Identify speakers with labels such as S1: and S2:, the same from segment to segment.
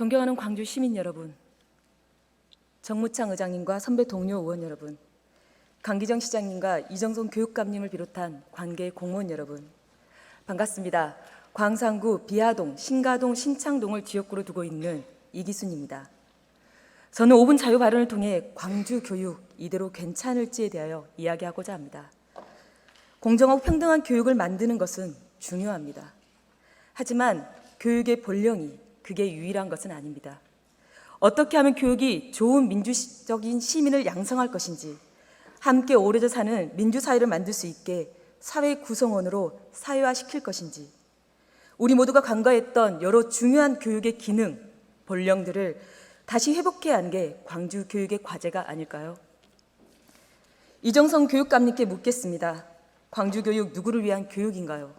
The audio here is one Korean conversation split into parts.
S1: 존경하는 광주 시민 여러분, 정무창 의장님과 선배 동료 의원 여러분, 강기정 시장님과 이정선 교육감님을 비롯한 관계 공무원 여러분, 반갑습니다. 광산구 비하동, 신가동, 신창동을 지역구로 두고 있는 이기순입니다. 저는 5분 자유 발언을 통해 광주 교육 이대로 괜찮을지에 대하여 이야기하고자 합니다. 공정하고 평등한 교육을 만드는 것은 중요합니다. 하지만 교육의 본령이 그게 유일한 것은 아닙니다. 어떻게 하면 교육이 좋은 민주적인 시민을 양성할 것인지, 함께 오래져 사는 민주사회를 만들 수 있게 사회 구성원으로 사회화시킬 것인지, 우리 모두가 간과했던 여러 중요한 교육의 기능, 본령들을 다시 회복해야 하는 게 광주 교육의 과제가 아닐까요? 이정선 교육감님께 묻겠습니다. 광주 교육 누구를 위한 교육인가요?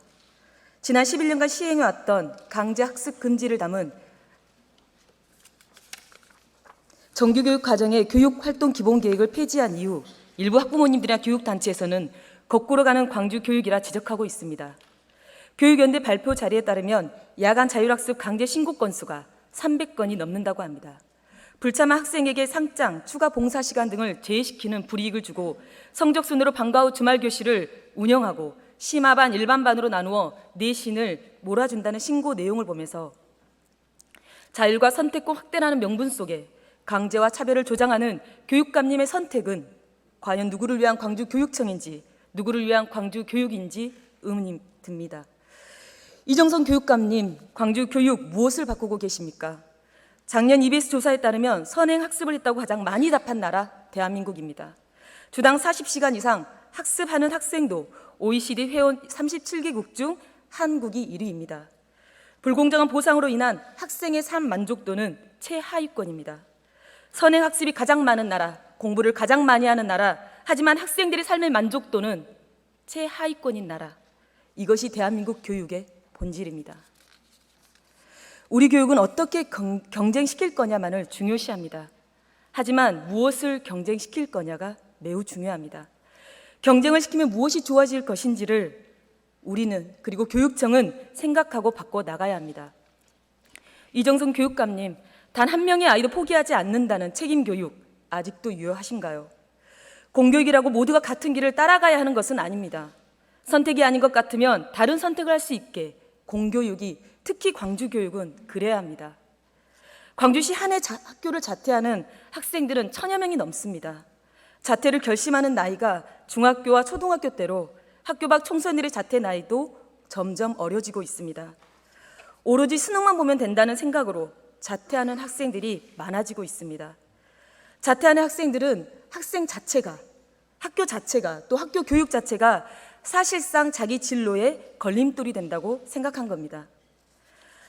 S1: 지난 11년간 시행해왔던 강제 학습 금지를 담은 정규교육 과정의 교육활동 기본계획을 폐지한 이후 일부 학부모님들이나 교육단체에서는 거꾸로 가는 광주 교육이라 지적하고 있습니다. 교육연대 발표 자료에 따르면 야간 자율학습 강제 신고 건수가 300건이 넘는다고 합니다. 불참한 학생에게 상장, 추가 봉사시간 등을 제외시키는 불이익을 주고 성적 순으로 방과 후 주말 교실을 운영하고 심화반, 일반반으로 나누어 내신을 몰아준다는 신고 내용을 보면서 자율과 선택권 확대라는 명분 속에 강제와 차별을 조장하는 교육감님의 선택은 과연 누구를 위한 광주 교육청인지, 누구를 위한 광주 교육인지 의문이 듭니다. 이정선 교육감님, 광주 교육 무엇을 바꾸고 계십니까? 작년 EBS 조사에 따르면 선행 학습을 했다고 가장 많이 답한 나라 대한민국입니다. 주당 40시간 이상 학습하는 학생도 OECD 회원 37개국 중 한국이 1위입니다. 불공정한 보상으로 인한 학생의 삶 만족도는 최하위권입니다. 선행 학습이 가장 많은 나라, 공부를 가장 많이 하는 나라, 하지만 학생들의 삶의 만족도는 최하위권인 나라. 이것이 대한민국 교육의 본질입니다. 우리 교육은 어떻게 경쟁시킬 거냐만을 중요시합니다. 하지만 무엇을 경쟁시킬 거냐가 매우 중요합니다. 경쟁을 시키면 무엇이 좋아질 것인지를 우리는, 그리고 교육청은 생각하고 바꿔 나가야 합니다. 이정선 교육감님, 단 한 명의 아이도 포기하지 않는다는 책임 교육 아직도 유효하신가요? 공교육이라고 모두가 같은 길을 따라가야 하는 것은 아닙니다. 선택이 아닌 것 같으면 다른 선택을 할 수 있게 공교육이, 특히 광주 교육은 그래야 합니다. 광주시 한 해 학교를 자퇴하는 학생들은 1000여 명이 넘습니다. 자퇴를 결심하는 나이가 중학교와 초등학교 때로 학교 밖 청소년들의 자퇴 나이도 점점 어려지고 있습니다. 오로지 수능만 보면 된다는 생각으로 자퇴하는 학생들이 많아지고 있습니다. 자퇴하는 학생들은 학생 자체가, 학교 자체가, 또 학교 교육 자체가 사실상 자기 진로의 걸림돌이 된다고 생각한 겁니다.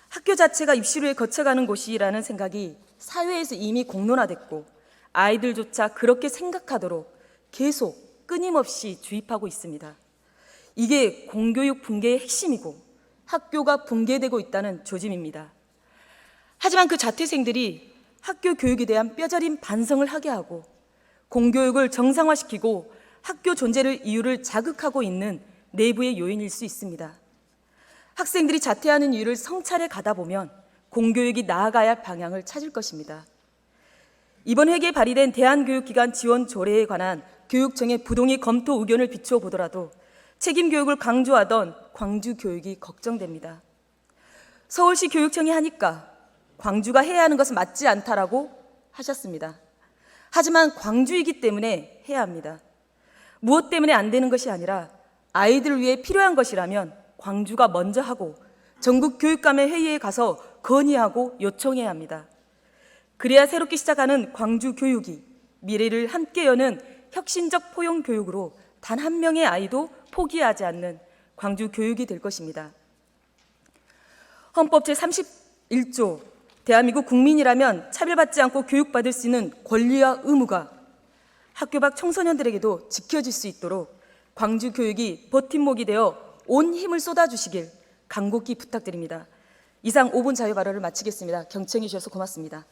S1: 학교 자체가 입시로에 거쳐가는 곳이라는 생각이 사회에서 이미 공론화됐고 아이들조차 그렇게 생각하도록 계속 끊임없이 주입하고 있습니다. 이게 공교육 붕괴의 핵심이고 학교가 붕괴되고 있다는 조짐입니다. 하지만 그 자퇴생들이 학교 교육에 대한 뼈저린 반성을 하게 하고 공교육을 정상화시키고 학교 존재를 이유를 자극하고 있는 내부의 요인일 수 있습니다. 학생들이 자퇴하는 이유를 성찰해 가다 보면 공교육이 나아가야 할 방향을 찾을 것입니다. 이번 회기에 발의된 대한교육기관 지원 조례에 관한 교육청의 부동의 검토 의견을 비추어 보더라도 책임 교육을 강조하던 광주 교육이 걱정됩니다. 서울시 교육청이 하니까 광주가 해야 하는 것은 맞지 않다라고 하셨습니다. 하지만 광주이기 때문에 해야 합니다. 무엇 때문에 안 되는 것이 아니라 아이들을 위해 필요한 것이라면 광주가 먼저 하고 전국 교육감의 회의에 가서 건의하고 요청해야 합니다. 그래야 새롭게 시작하는 광주 교육이 미래를 함께 여는 혁신적 포용 교육으로 단 한 명의 아이도 포기하지 않는 광주 교육이 될 것입니다. 헌법 제31조 대한민국 국민이라면 차별받지 않고 교육받을 수 있는 권리와 의무가 학교 밖 청소년들에게도 지켜질 수 있도록 광주 교육이 버팀목이 되어 온 힘을 쏟아주시길 간곡히 부탁드립니다. 이상 5분 자유 발언을 마치겠습니다. 경청해 주셔서 고맙습니다.